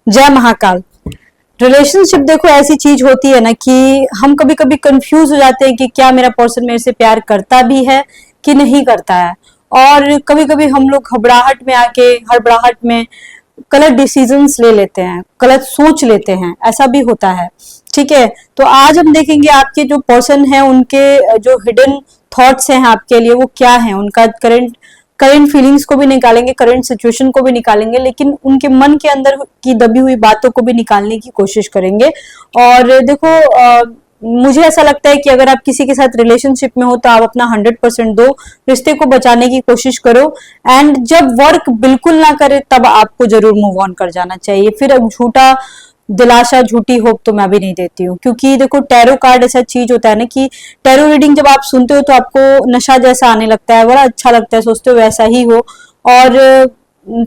जय महाकाल। रिलेशनशिप देखो ऐसी चीज होती है ना कि हम कभी कभी कंफ्यूज हो जाते हैं कि क्या मेरा पर्सन मेरे से प्यार करता भी है कि नहीं करता है। और कभी कभी हम लोग घबराहट में आके हड़बड़ाहट में गलत डिसीजंस ले लेते हैं, गलत सोच लेते हैं, ऐसा भी होता है। ठीक है, तो आज हम देखेंगे आपके जो पर्सन है उनके जो हिडन थॉट्स हैं आपके लिए वो क्या है, उनका करंट करंट फीलिंग्स को भी निकालेंगे, करंट सिचुएशन को भी निकालेंगे, लेकिन उनके मन के अंदर की दबी हुई बातों को भी निकालने की कोशिश करेंगे। और देखो मुझे ऐसा लगता है कि अगर आप किसी के साथ रिलेशनशिप में हो तो आप अपना 100% दो, रिश्ते को बचाने की कोशिश करो। एंड जब वर्क बिल्कुल ना करे तब आपको जरूर मूव ऑन कर जाना चाहिए। फिर अब झूठा दिलासा, झूठी होप तो मैं भी नहीं देती हूँ, क्योंकि देखो टैरो कार्ड ऐसा चीज होता है ना कि टैरो रीडिंग जब आप सुनते हो तो आपको नशा जैसा आने लगता है, बड़ा अच्छा लगता है, सोचते हो वैसा ही हो। और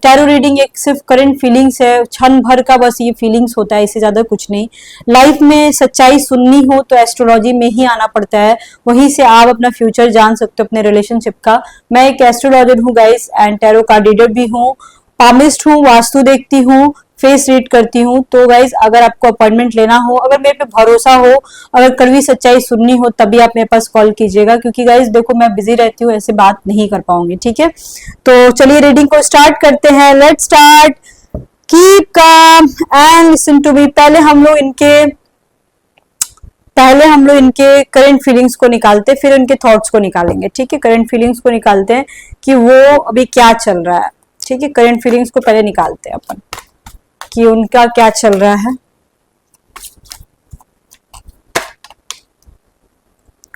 टैरो रीडिंग एक सिर्फ करंट फीलिंग्स है, क्षण भर का बस ये फीलिंग्स होता है, इससे ज्यादा कुछ नहीं। लाइफ में सच्चाई सुननी हो तो एस्ट्रोलॉजी में ही आना पड़ता है, वहीं से आप अपना फ्यूचर जान सकते हो अपने रिलेशनशिप का। मैं एक एस्ट्रोलॉजर हूँ guys, and tarot card reader भी हूँ, पामिस्ट हूँ, वास्तु देखती हूँ, फेस रीड करती हूँ। तो गाइज अगर आपको अपॉइंटमेंट लेना हो, अगर मेरे पे भरोसा हो, अगर कड़वी सच्चाई सुननी हो तभी आप मेरे पास कॉल कीजिएगा, क्योंकि गाइज देखो मैं बिजी रहती हूँ, ऐसे बात नहीं कर पाऊंगी। ठीक है, तो चलिए रीडिंग को स्टार्ट करते हैं। Let start. Keep calm and listen to me. पहले हम लोग इनके करंट फीलिंग्स को निकालते हैं, फिर उनके थॉट्स को निकालेंगे। ठीक है, करंट फीलिंग्स को निकालते हैं कि वो अभी क्या चल रहा है। ठीक है, करंट फीलिंग्स को पहले निकालते हैं अपन कि उनका क्या चल रहा है।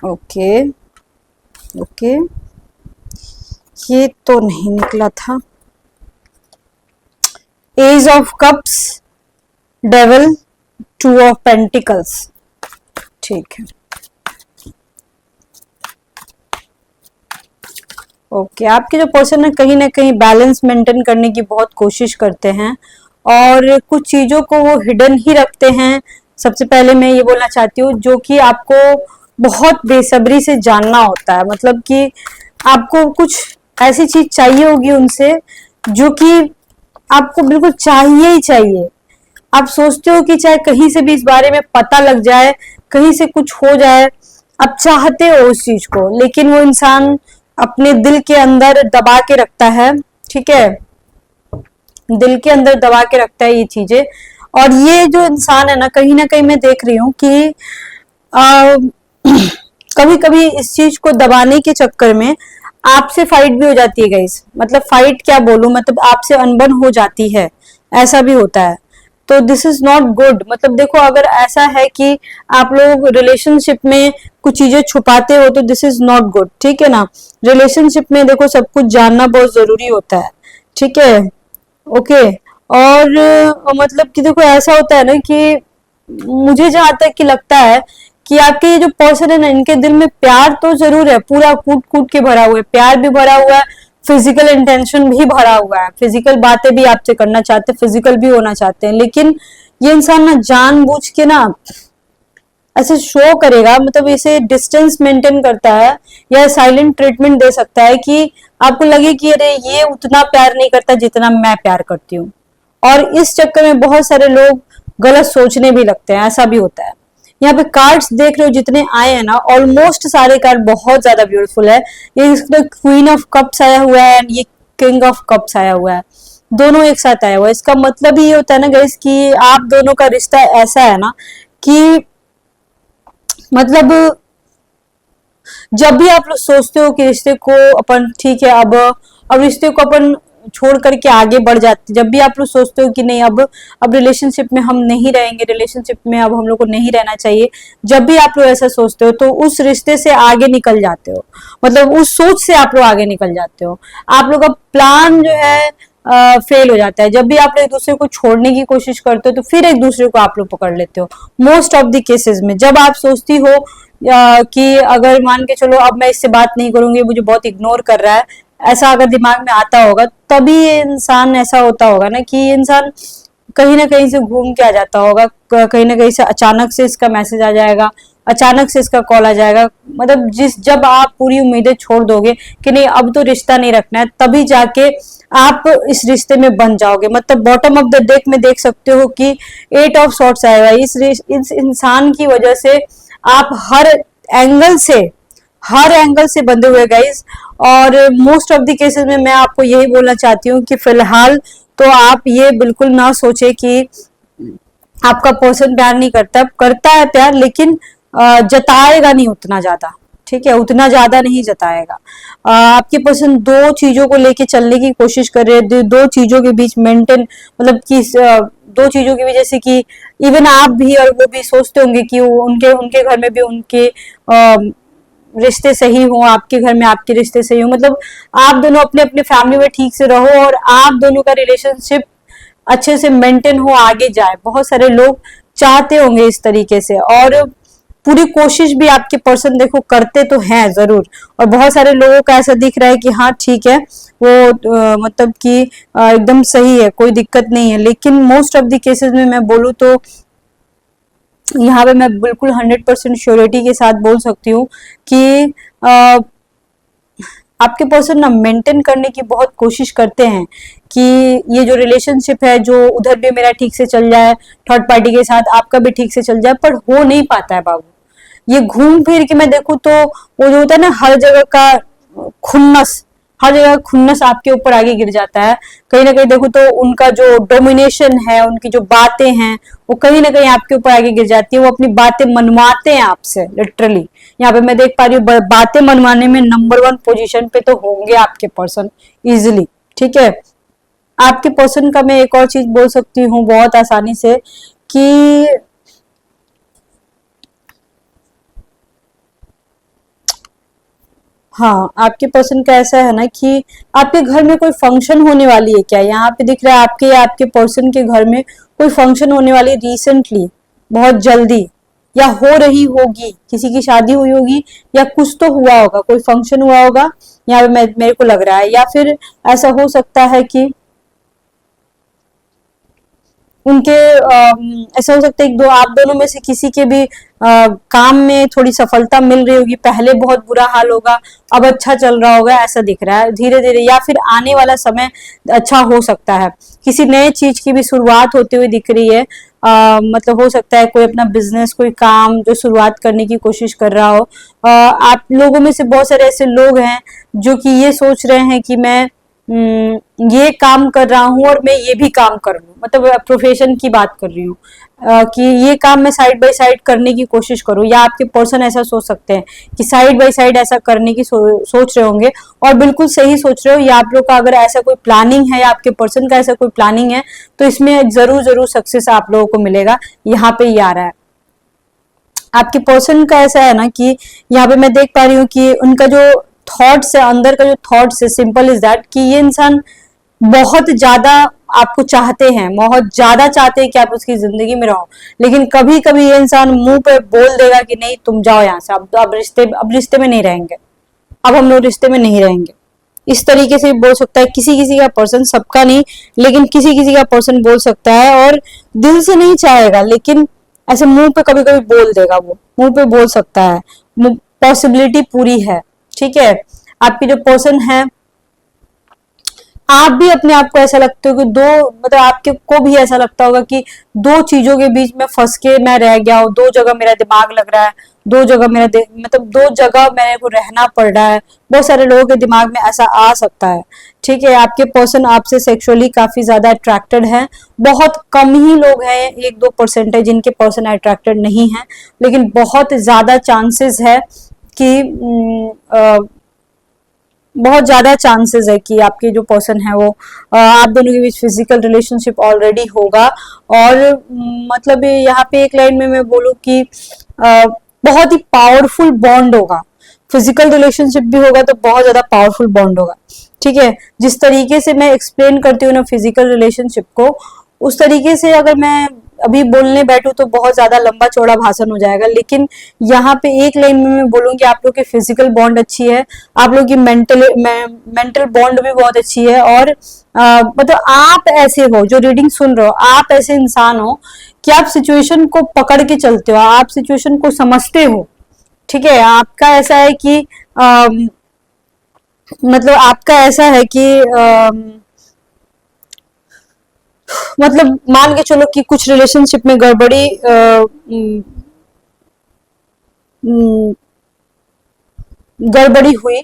ओके ओके, ये तो नहीं निकला था। Ace of cups, devil, two of pentacles. ठीक है, ओके आपके जो पर्सन है कहीं ना कहीं बैलेंस मेंटेन करने की बहुत कोशिश करते हैं और कुछ चीजों को वो हिडन ही रखते हैं। सबसे पहले मैं ये बोलना चाहती हूँ, जो कि आपको बहुत बेसब्री से जानना होता है, मतलब कि आपको कुछ ऐसी चीज चाहिए होगी उनसे जो कि आपको बिल्कुल चाहिए ही चाहिए। आप सोचते हो कि चाहे कहीं से भी इस बारे में पता लग जाए, कहीं से कुछ हो जाए, आप चाहते हो उस चीज को, लेकिन वो इंसान अपने दिल के अंदर दबा के रखता है। ठीक है, दिल के अंदर दबा के रखता है ये चीजें। और ये जो इंसान है ना कहीं मैं देख रही हूँ कि कभी कभी इस चीज को दबाने के चक्कर में आपसे फाइट भी हो जाती है गाइस। मतलब फाइट क्या बोलूं, मतलब आपसे अनबन हो जाती है, ऐसा भी होता है। तो दिस इज नॉट गुड। मतलब देखो अगर ऐसा है कि आप लोग रिलेशनशिप में कुछ चीजें छुपाते हो तो दिस इज नॉट गुड। ठीक है ना, रिलेशनशिप में देखो सब कुछ जानना बहुत जरूरी होता है। ठीक है, ओके। और मतलब कि देखो ऐसा होता है ना कि मुझे जहां तक कि लगता है कि आपके ये जो पर्सन है ना, इनके दिल में प्यार तो जरूर है, पूरा कूट कूट के भरा हुआ है, प्यार भी भरा हुआ है, फिजिकल इंटेंशन भी भरा हुआ है, फिजिकल बातें भी आपसे करना चाहते हैं, फिजिकल भी होना चाहते हैं। लेकिन ये इंसान ना जानबूझ के ना ऐसे शो करेगा, मतलब इसे डिस्टेंस मेंटेन करता है या साइलेंट ट्रीटमेंट दे सकता है कि आपको लगे कि अरे ये उतना प्यार नहीं करता जितना मैं प्यार करती हूँ। और इस चक्कर में बहुत सारे लोग गलत सोचने भी लगते हैं, ऐसा भी होता है। यहाँ पे कार्ड्स देख रहे हो जितने आए हैं ना, ऑलमोस्ट सारे कार्ड बहुत ज्यादा ब्यूटीफुल है। ये क्वीन ऑफ कप्स आया हुआ है, ये किंग ऑफ कप्स आया हुआ है, दोनों एक साथ आया हुआ है। इसका मतलब ये होता है ना गाइस कि आप दोनों का रिश्ता ऐसा है ना कि मतलब जब भी आप लोग सोचते हो कि रिश्ते को अपन ठीक है, अब रिश्ते को अपन छोड़ करके आगे बढ़ जाते, जब भी आप लोग सोचते हो कि नहीं अब रिलेशनशिप में हम नहीं रहेंगे, रिलेशनशिप में अब हम लोग को नहीं रहना चाहिए, जब भी आप लोग ऐसा सोचते हो तो उस रिश्ते से आगे निकल जाते हो, मतलब उस सोच से आप लोग आगे निकल जाते हो। आप लोग का प्लान जो है फेल हो जाता है। जब भी आप लोग एक दूसरे को छोड़ने की कोशिश करते हो तो फिर एक दूसरे को आप लोग पकड़ लेते हो। मोस्ट ऑफ द केसेस में जब आप सोचती हो कि अगर मान के चलो अब मैं इससे बात नहीं करूंगी, मुझे बहुत इग्नोर कर रहा है, ऐसा अगर दिमाग में आता होगा तभी ये इंसान ऐसा होता होगा ना कि इंसान कहीं ना कहीं से घूम के आ जाता होगा, कहीं ना कहीं से अचानक से इसका मैसेज आ जाएगा, अचानक से इसका कॉल आ जाएगा। मतलब जब आप पूरी उम्मीदें छोड़ दोगे कि नहीं अब तो रिश्ता नहीं रखना है, तभी जाके आप इस रिश्ते में बन जाओगे। मतलब बॉटम ऑफ द डेक में देख सकते हो कि 8 ऑफ सॉर्ट्स आएगा। इस इंसान की वजह से आप हर एंगल से बंधे हुए गाइस। और मोस्ट ऑफ द केसेस में मैं आपको यही बोलना चाहती हूँ कि फिलहाल तो आप ये बिल्कुल ना सोचे कि आपका पर्सन प्यार नहीं करता, करता है प्यार, लेकिन जताएगा नहीं उतना ज्यादा, ठीक है, उतना ज्यादा नहीं जताएगा। आपके पर्सन दो चीजों को लेके चलने की कोशिश कर रहे हैं, दो चीजों के बीच मेंटेन, मतलब कि दो चीजों की वजह से कि इवन आप भी और वो भी सोचते होंगे कि उनके उनके घर में भी उनके रिश्ते सही हो, आपके घर में आपके रिश्ते सही हो। मतलब आप दोनों अपने अपने फैमिली में ठीक से रहो और आप दोनों का रिलेशनशिप अच्छे से मेंटेन हो, आगे जाए। बहुत सारे लोग चाहते होंगे इस तरीके से, और पूरी कोशिश भी आपके पर्सन देखो करते तो हैं जरूर। और बहुत सारे लोगों का ऐसा दिख रहा है कि हाँ ठीक है वो मतलब कि एकदम सही है, कोई दिक्कत नहीं है। लेकिन मोस्ट ऑफ द केसेस में मैं बोलूँ तो यहाँ पे मैं बिल्कुल 100% श्योरिटी के साथ बोल सकती हूँ कि आपके पर्सन ना मेंटेन करने की बहुत कोशिश करते हैं कि ये जो रिलेशनशिप है, जो उधर भी मेरा ठीक से चल जाए, थर्ड पार्टी के साथ आपका भी ठीक से चल जाए, पर हो नहीं पाता है बाबू। ये घूम फिर के मैं देखूं तो वो जो होता है ना, हर जगह खुन्नस आपके ऊपर आगे गिर जाता है। कहीं ना कहीं देखो तो उनका जो डोमिनेशन है, उनकी जो बातें हैं, वो कहीं ना कहीं आपके ऊपर आगे गिर जाती है। वो अपनी बातें मनवाते हैं आपसे, लिटरली। यहाँ पे मैं देख पा रही हूँ बातें मनवाने में नंबर 1 पोजीशन पे तो होंगे आपके पर्सन इजिली, ठीक है। आपके पर्सन का मैं एक और चीज बोल सकती हूँ बहुत आसानी से कि हाँ, आपके पर्सन का ऐसा है ना कि आपके घर में कोई फंक्शन होने वाली है क्या? यहाँ पे दिख रहा है आपके या आपके पर्सन के घर में कोई फंक्शन होने वाली रिसेंटली, बहुत जल्दी, या हो रही होगी। किसी की शादी हुई होगी या कुछ तो हुआ होगा, कोई फंक्शन हुआ होगा, यहाँ पे मेरे को लग रहा है। या फिर ऐसा हो सकता है कि उनके ऐसा हो सकता है दो आप दोनों में से किसी के भी काम में थोड़ी सफलता मिल रही होगी। पहले बहुत बुरा हाल होगा, अब अच्छा चल रहा होगा, ऐसा दिख रहा है धीरे धीरे। या फिर आने वाला समय अच्छा हो सकता है, किसी नए चीज की भी शुरुआत होती हुई दिख रही है। मतलब हो सकता है कोई अपना बिजनेस, कोई काम जो शुरुआत करने की कोशिश कर रहा हो। आप लोगों में से बहुत सारे ऐसे लोग हैं जो कि ये सोच रहे हैं कि मैं ये काम कर रहा हूँ और मैं ये भी काम कर लूँ। मतलब प्रोफेशन की बात कर रही हूँ कि ये काम मैं साइड बाय साइड करने की कोशिश करूँ। या आपके पर्सन ऐसा सोच सकते हैं कि साइड बाय साइड ऐसा करने की सोच रहे होंगे, और बिल्कुल सही सोच रहे हो। या आप लोग का अगर ऐसा कोई प्लानिंग है या आपके पर्सन का ऐसा कोई प्लानिंग है तो इसमें जरूर जरूर सक्सेस आप लोगों को मिलेगा। यहाँ पे ये आ रहा है आपके पर्सन का ऐसा है ना कि यहाँ पे मैं देख पा रही हूँ कि उनका जो थॉट्स है, अंदर का जो थॉट्स है, सिंपल इज दैट कि ये इंसान बहुत ज्यादा आपको चाहते हैं, बहुत ज्यादा चाहते हैं कि आप उसकी जिंदगी में रहो। लेकिन कभी कभी ये इंसान मुंह पे बोल देगा कि नहीं तुम जाओ यहाँ से, अब रिश्ते में नहीं रहेंगे, अब हम लोग रिश्ते में नहीं रहेंगे। इस तरीके से बोल सकता है किसी किसी का पर्सन, सबका नहीं, लेकिन किसी किसी का पर्सन बोल सकता है। और दिल से नहीं चाहेगा, लेकिन ऐसे मुंह पे कभी कभी बोल देगा, वो मुंह पे बोल सकता है, पॉसिबिलिटी पूरी है, ठीक है। आपकी जो पर्सन है, आप भी अपने आप को ऐसा लगता हो कि मतलब आपके को भी ऐसा लगता होगा कि दो चीजों के बीच में फंस के मैं रह गया हूँ, दो जगह मेरा दिमाग लग रहा है, दो जगह मतलब दो जगह मेरे को रहना पड़ रहा है। बहुत सारे लोगों के दिमाग में ऐसा आ सकता है, ठीक है। आपके पर्सन आपसे सेक्सुअली काफी ज्यादा अट्रैक्टेड है। बहुत कम ही लोग हैं, 1-2% है जिनके पर्सन अट्रैक्टेड नहीं है, लेकिन बहुत ज्यादा चांसेस है कि बहुत ज्यादा चांसेस है कि आपके जो पर्सन है वो आप दोनों के बीच फिजिकल रिलेशनशिप ऑलरेडी होगा। और मतलब यहाँ पे एक लाइन में मैं बोलूँ कि बहुत ही पावरफुल बॉन्ड होगा। फिजिकल रिलेशनशिप भी होगा तो बहुत ज्यादा पावरफुल बॉन्ड होगा, ठीक है। जिस तरीके से मैं एक्सप्लेन करती हूँ ना फिजिकल रिलेशनशिप को, उस तरीके से अगर मैं अभी बोलने बैठूं तो बहुत ज्यादा लंबा चौड़ा भाषण हो जाएगा, लेकिन यहाँ पे एक लाइन में मैं बोलूंगी, आप लोग की फिजिकल बॉन्ड अच्छी है, आप लोग की मेंटल बॉन्ड भी बहुत अच्छी है, और मतलब आप ऐसे हो जो रीडिंग सुन रहे हो, आप ऐसे इंसान हो कि आप सिचुएशन को पकड़ के चलते हो, आप सिचुएशन को समझते हो। ठीक है, आपका ऐसा है कि मतलब आपका ऐसा है कि मतलब मान के चलो कि कुछ रिलेशनशिप में गड़बड़ी गड़बड़ी हुई,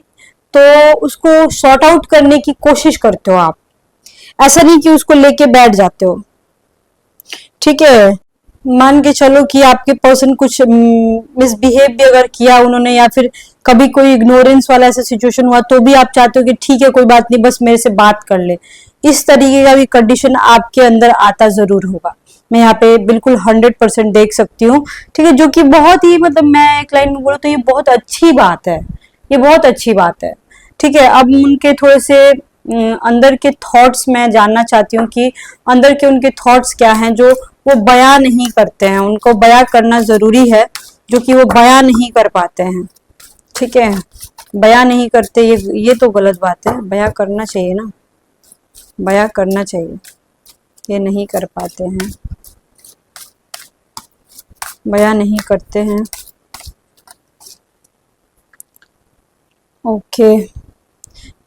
तो उसको सॉर्ट आउट करने की कोशिश करते हो आप, ऐसा नहीं कि उसको लेके बैठ जाते हो। ठीक है, मान के चलो कि आपके पर्सन कुछ मिसबिहेव भी अगर किया उन्होंने, या फिर कभी कोई इग्नोरेंस वाला ऐसा सिचुएशन हुआ, तो भी आप चाहते हो कि ठीक है कोई बात नहीं, बस मेरे से बात कर ले। इस तरीके का भी कंडीशन आपके अंदर आता जरूर होगा, मैं यहाँ पे बिल्कुल 100% देख सकती हूँ। ठीक है, जो कि बहुत ही मतलब मैं एक लाइन में बोलूँ तो ये बहुत अच्छी बात है, ये बहुत अच्छी बात है। ठीक है, अब उनके थोड़े से अंदर के थॉट्स मैं जानना चाहती हूँ कि अंदर के उनके थॉट्स क्या हैं जो वो बयां नहीं करते हैं, उनको बयां करना जरूरी है, जो कि वो बयां नहीं कर पाते हैं। ठीक है, बयां नहीं करते, ये तो गलत बात है, बयां करना चाहिए ना, बयां करना चाहिए, ये नहीं कर पाते हैं, बयां नहीं करते हैं। ओके,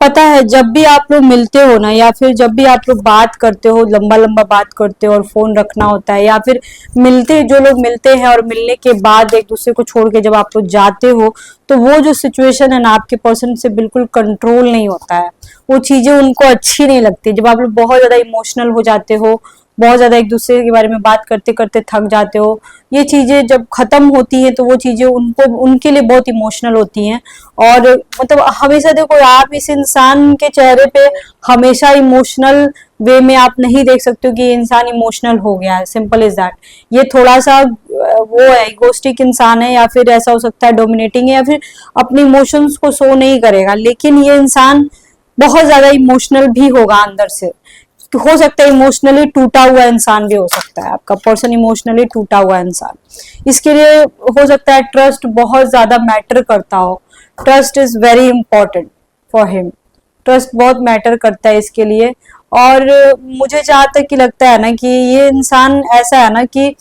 पता है जब भी आप लोग मिलते हो ना, या फिर जब भी आप लोग बात करते हो, लंबा लंबा बात करते हो और फोन रखना होता है, या फिर मिलते जो लोग मिलते हैं और मिलने के बाद एक दूसरे को छोड़ के जब आप लोग जाते हो, तो वो जो सिचुएशन है ना आपके पर्सन से बिल्कुल कंट्रोल नहीं होता है, वो चीजें उनको अच्छी नहीं लगती। जब आप लोग बहुत ज्यादा इमोशनल हो जाते हो, बहुत ज्यादा एक दूसरे के बारे में बात करते करते थक जाते हो, ये चीजें जब खत्म होती हैं तो वो चीजें उनको उनके लिए बहुत इमोशनल होती हैं। और मतलब हमेशा देखो, आप इस इंसान के चेहरे पे हमेशा इमोशनल वे में आप नहीं देख सकते हो कि ये इंसान इमोशनल हो गया है, सिंपल इज दैट। ये थोड़ा सा वो है, इगोस्टिक इंसान है, या फिर ऐसा हो सकता है डोमिनेटिंग है, या फिर अपने इमोशंस को शो नहीं करेगा, लेकिन ये इंसान बहुत ज्यादा इमोशनल भी होगा अंदर से। हो सकता है इमोशनली टूटा हुआ इंसान भी हो सकता है, आपका पर्सन इमोशनली टूटा हुआ इंसान। इसके लिए हो सकता है ट्रस्ट बहुत ज्यादा मैटर करता हो, trust is very important for him, trust बहुत मैटर करता है इसके लिए। और मुझे जहां तक कि लगता है ना कि ये इंसान ऐसा है ना कि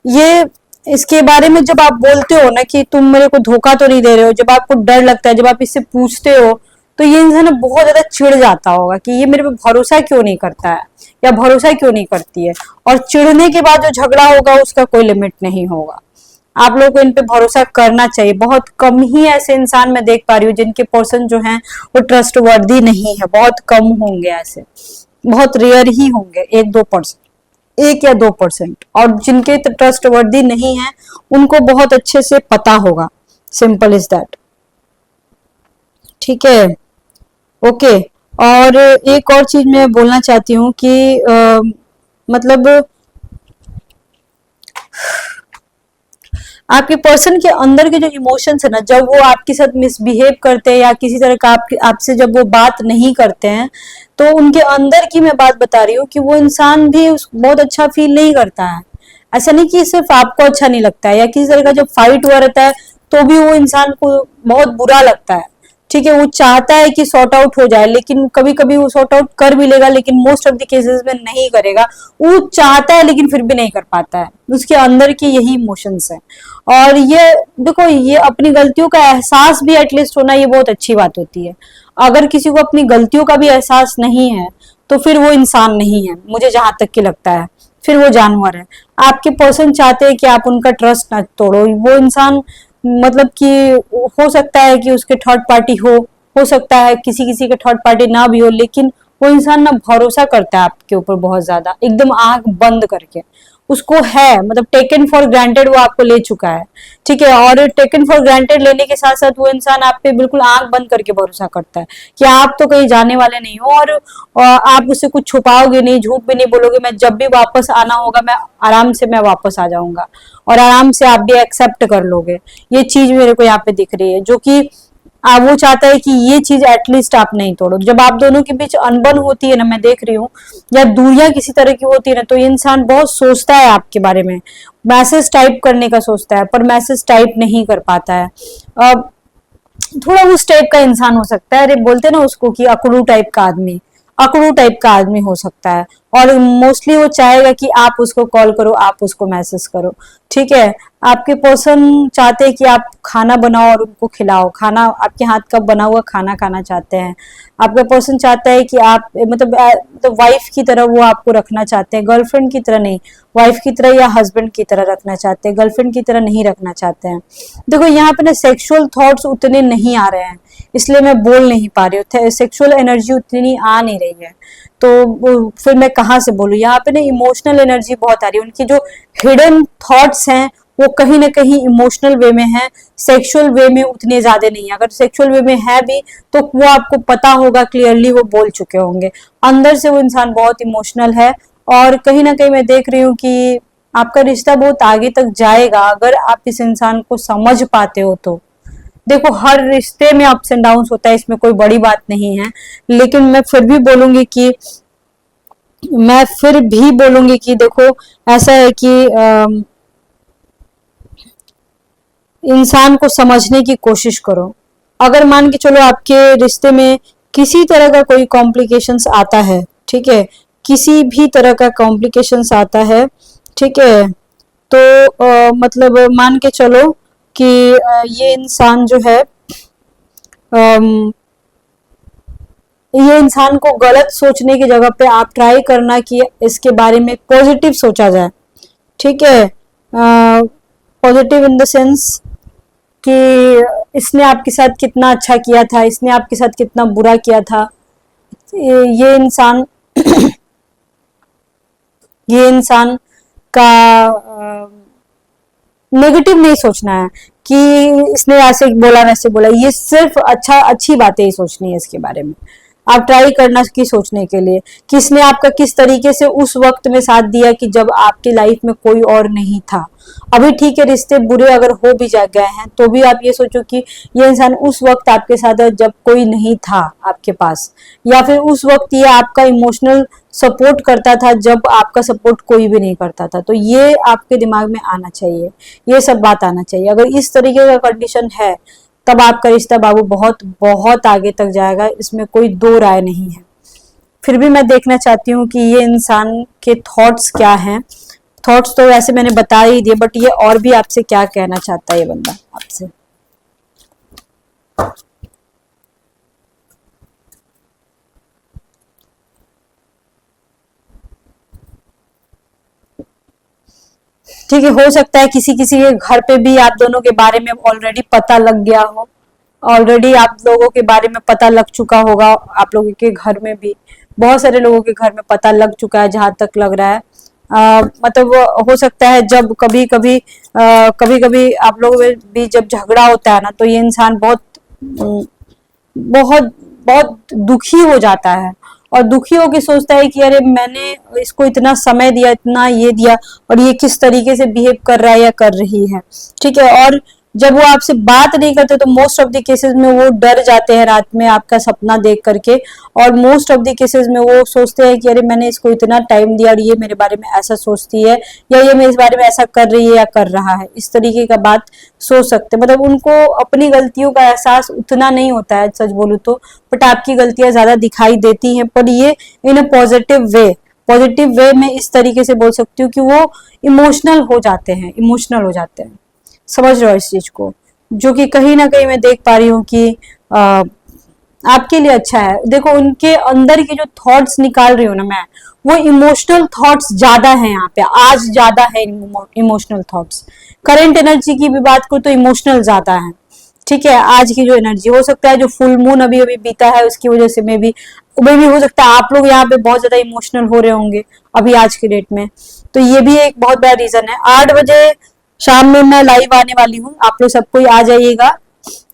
ये इसके बारे में जब आप बोलते हो ना कि तुम मेरे को धोखा तो नहीं दे रहे हो, जब आपको डर लगता है, जब आप इससे पूछते हो, तो ये इंसान बहुत ज्यादा चिढ़ जाता होगा कि ये मेरे पे भरोसा क्यों नहीं करता है या भरोसा क्यों नहीं करती है। और चिढ़ने के बाद जो झगड़ा होगा उसका कोई लिमिट नहीं होगा। आप लोगों को इन पे भरोसा करना चाहिए। बहुत कम ही ऐसे इंसान मैं देख पा रही हूँ जिनके पर्सन जो हैं वो ट्रस्टवर्दी नहीं है, बहुत कम होंगे ऐसे, बहुत रेयर ही होंगे, 1-2%, 1 या 2%। और जिनके ट्रस्टवर्दी नहीं है उनको बहुत अच्छे से पता होगा, सिंपल इज दैट। ठीक है, ओके। और एक और चीज मैं बोलना चाहती हूँ कि मतलब आपके पर्सन के अंदर के जो इमोशंस है ना, जब वो आपके साथ मिसबिहेव करते हैं या किसी तरह का आपसे जब वो बात नहीं करते हैं, तो उनके अंदर की मैं बात बता रही हूँ कि वो इंसान भी बहुत अच्छा फील नहीं करता है। ऐसा नहीं कि सिर्फ आपको अच्छा नहीं लगता है, या किसी तरह का जब फाइट हुआ रहता है तो भी वो इंसान को बहुत बुरा लगता है। ठीक है, वो चाहता है कि सॉर्ट आउट हो जाए, लेकिन कभी कभी वो सॉर्ट आउट कर भी लेगा, लेकिन मोस्ट ऑफ द केसेस में नहीं करेगा। वो चाहता है लेकिन फिर भी नहीं कर पाता है, उसके अंदर की यही इमोशंस है। और ये देखो, ये अपनी गलतियों का एहसास भी एटलीस्ट होना, ये बहुत अच्छी बात होती है। अगर किसी को अपनी गलतियों का भी एहसास नहीं है तो फिर वो इंसान नहीं है, मुझे जहां तक कि लगता है, फिर वो जानवर है। आपके पर्सन चाहते हैं कि आप उनका ट्रस्ट ना तोड़ो। वो इंसान मतलब कि हो सकता है कि उसके थर्ड पार्टी हो सकता है किसी किसी के थर्ड पार्टी ना भी हो, लेकिन वो इंसान ना भरोसा करता है आपके ऊपर बहुत ज्यादा, एकदम आंख बंद करके। उसको है मतलब टेकन फॉर ग्रांटेड, वो आपको ले चुका है। ठीक है, और टेकन फॉर ग्रांटेड लेने के साथ साथ वो इंसान आप पे बिल्कुल आंख बंद करके भरोसा करता है कि आप तो कहीं जाने वाले नहीं हो, और आप उससे कुछ छुपाओगे नहीं, झूठ भी नहीं बोलोगे। मैं जब भी वापस आना होगा मैं आराम से मैं वापस आ जाऊंगा, और आराम से आप भी एक्सेप्ट कर लोगे। ये चीज मेरे को यहाँ पे दिख रही है, जो कि वो चाहता है कि ये चीज एटलीस्ट आप नहीं तोड़ो। जब आप दोनों के बीच अनबन होती है ना, मैं देख रही हूँ, या दूरियां किसी तरह की होती है ना, तो ये इंसान बहुत सोचता है आपके बारे में, मैसेज टाइप करने का सोचता है, पर मैसेज टाइप नहीं कर पाता है। अब थोड़ा उस टाइप का इंसान हो सकता है, अरे बोलते हैं ना उसको कि अकड़ू टाइप का आदमी, अकड़ू टाइप का आदमी हो सकता है। और मोस्टली वो चाहेगा कि आप उसको कॉल करो, आप उसको मैसेज करो, ठीक है। आपके पर्सन चाहते हैं कि आप खाना बनाओ और उनको खिलाओ, खाना आपके हाथ का बना हुआ खाना खाना चाहते हैं। आपका पर्सन चाहता है कि आप मतलब वाइफ की तरह वो आपको रखना चाहते हैं, गर्लफ्रेंड की तरह नहीं, वाइफ की तरह या हस्बैंड की तरह रखना चाहते हैं, गर्लफ्रेंड की तरह नहीं रखना चाहते हैं। देखो यहाँ पे ना सेक्सुअल थॉट्स उतने नहीं आ रहे हैं, इसलिए मैं बोल नहीं पा रही हूँ, सेक्सुअल एनर्जी उतनी आ नहीं रही है, तो फिर मैं कहाँ से बोलूँ। यहाँ पे ना इमोशनल एनर्जी बहुत आ रही है, उनकी जो हिडन थॉट्स हैं वो कहीं ना कहीं इमोशनल वे में है, सेक्सुअल वे में उतने ज्यादा नहीं है। अगर सेक्सुअल वे में है भी तो वो आपको पता होगा, क्लियरली वो बोल चुके होंगे। अंदर से वो इंसान बहुत इमोशनल है, और कहीं ना कहीं मैं देख रही हूँ कि आपका रिश्ता बहुत आगे तक जाएगा अगर आप इस इंसान को समझ पाते हो तो। देखो हर रिश्ते में अप्स एंड डाउन्स होता है, इसमें कोई बड़ी बात नहीं है, लेकिन मैं फिर भी बोलूंगी कि देखो ऐसा है कि इंसान को समझने की कोशिश करो। अगर मान के चलो आपके रिश्ते में किसी तरह का कोई कॉम्प्लिकेशंस आता है, ठीक है, किसी भी तरह का कॉम्प्लिकेशंस आता है, ठीक है, तो मतलब मान के चलो कि ये इंसान जो है ये इंसान को गलत सोचने की जगह पे आप ट्राई करना कि इसके बारे में पॉजिटिव सोचा जाए, ठीक है। पॉजिटिव इन द सेंस कि इसने आपके साथ कितना अच्छा किया था, इसने आपके साथ कितना बुरा किया था। ये इंसान ये इंसान का नेगेटिव नहीं सोचना है कि इसने ऐसे बोला वैसे बोला, ये सिर्फ अच्छी बातें ही सोचनी है इसके बारे में। आप ट्राई करना कि सोचने के लिए कि इसने आपका किस तरीके से उस वक्त में साथ दिया कि जब आपकी लाइफ में कोई और नहीं था। अभी ठीक है, रिश्ते बुरे अगर हो भी जा गए हैं तो भी आप ये सोचो कि ये इंसान उस वक्त आपके साथ है जब कोई नहीं था आपके पास, या फिर उस वक्त ये आपका इमोशनल सपोर्ट करता था जब आपका सपोर्ट कोई भी नहीं करता था। तो ये आपके दिमाग में आना चाहिए, ये सब बात आना चाहिए। अगर इस तरीके का कंडीशन है तब आपका रिश्ता बाबू बहुत बहुत आगे तक जाएगा, इसमें कोई दो राय नहीं है। फिर भी मैं देखना चाहती हूँ कि ये इंसान के थॉट्स क्या हैं। थॉट्स तो वैसे मैंने बता ही दिए, बट ये और भी आपसे क्या कहना चाहता है ये बंदा आपसे। ठीक है, हो सकता है किसी किसी के घर पे भी आप दोनों के बारे में ऑलरेडी पता लग गया हो, ऑलरेडी आप लोगों के बारे में पता लग चुका होगा, आप लोगों के घर में भी बहुत सारे लोगों के घर में पता लग चुका है जहां तक लग रहा है। मतलब हो सकता है जब कभी कभी आप लोगों में भी जब झगड़ा होता है ना, तो ये इंसान बहुत बहुत दुखी हो जाता है, और दुखी होके सोचता है कि अरे मैंने इसको इतना समय दिया, इतना ये दिया, और ये किस तरीके से बिहेव कर रहा है या कर रही है, ठीक है। और जब वो आपसे बात नहीं करते तो मोस्ट ऑफ द केसेस में वो डर जाते हैं रात में आपका सपना देख करके, और मोस्ट ऑफ द केसेस में वो सोचते हैं कि अरे मैंने इसको इतना टाइम दिया और ये मेरे बारे में ऐसा सोचती है, या ये मेरे बारे में ऐसा कर रही है या कर रहा है, इस तरीके का बात सोच सकते हैं। मतलब उनको अपनी गलतियों का एहसास उतना नहीं होता है सच बोलूं तो, बट आपकी गलतियां ज्यादा दिखाई देती हैं, पर ये इन अ पॉजिटिव वे में इस तरीके से बोल सकती हूँ कि वो इमोशनल हो जाते हैं, समझ रहे हो इस चीज को, जो कि कहीं ना कहीं मैं देख पा रही हूँ कि आपके लिए अच्छा है। देखो उनके अंदर के जो थॉट्स निकाल रही हूँ ना मैं, वो इमोशनल थॉट्स ज्यादा है यहाँ पे, आज ज्यादा है इमोशनल थॉट्स। करंट एनर्जी की भी बात करूँ तो इमोशनल ज्यादा है, ठीक है। आज की जो एनर्जी, हो सकता है जो फुल मून अभी अभी बीता है उसकी वजह से में भी हो सकता है आप लोग यहाँ पे बहुत ज्यादा इमोशनल हो रहे होंगे अभी आज के डेट में, तो ये भी एक बहुत बड़ा रीजन है। 8 बजे शाम में मैं लाइव आने वाली हूँ, आप लोग सब कोई आ जाइएगा,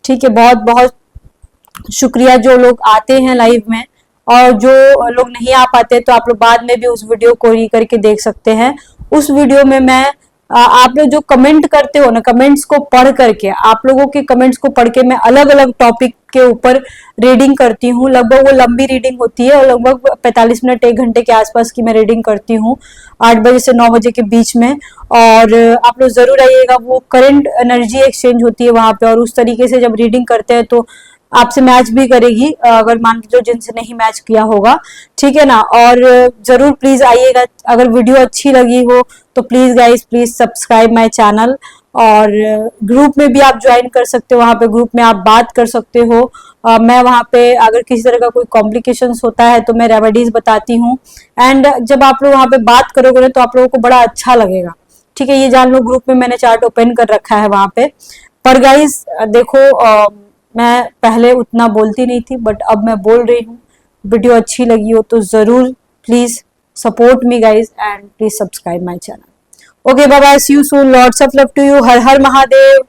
ठीक है। बहुत बहुत शुक्रिया जो लोग आते हैं लाइव में, और जो लोग नहीं आ पाते तो आप लोग बाद में भी उस वीडियो को री करके देख सकते हैं। उस वीडियो में मैं आप लोग जो कमेंट करते हो ना, कमेंट्स को पढ़ करके, आप लोगों के कमेंट्स को पढ़ के मैं अलग अलग टॉपिक के ऊपर रीडिंग करती हूँ। लगभग वो लंबी रीडिंग होती है और लगभग 45 मिनट 1 घंटे के आसपास की मैं रीडिंग करती हूँ 8 बजे से 9 बजे के बीच में। और आप लोग जरूर आइएगा, वो करंट एनर्जी एक्सचेंज होती है वहां पे, और उस तरीके से जब रीडिंग करते हैं तो आपसे मैच भी करेगी, अगर मान लो जिनसे नहीं मैच किया होगा, ठीक है ना। और जरूर प्लीज आइएगा। अगर वीडियो अच्छी लगी हो तो please guys, please subscribe my channel. और ग्रुप में भी आप ज्वाइन कर सकते हो, वहां पे ग्रुप में आप बात कर सकते हो। मैं वहां पे अगर किसी तरह का कोई कॉम्प्लिकेशंस होता है तो मैं रेमेडीज बताती हूँ। एंड जब आप लोग वहां पे बात करोगे ना तो आप लोगों को बड़ा अच्छा लगेगा, ठीक है। ये जान लो, ग्रुप में मैंने चार्ट ओपन कर रखा है वहां पे। पर गाइस देखो, मैं पहले उतना बोलती नहीं थी, बट अब मैं बोल रही हूँ। वीडियो अच्छी लगी हो तो जरूर please support me guys, and please subscribe my channel. Okay, bye bye, see you soon, lots of love to you, हर हर महादेव।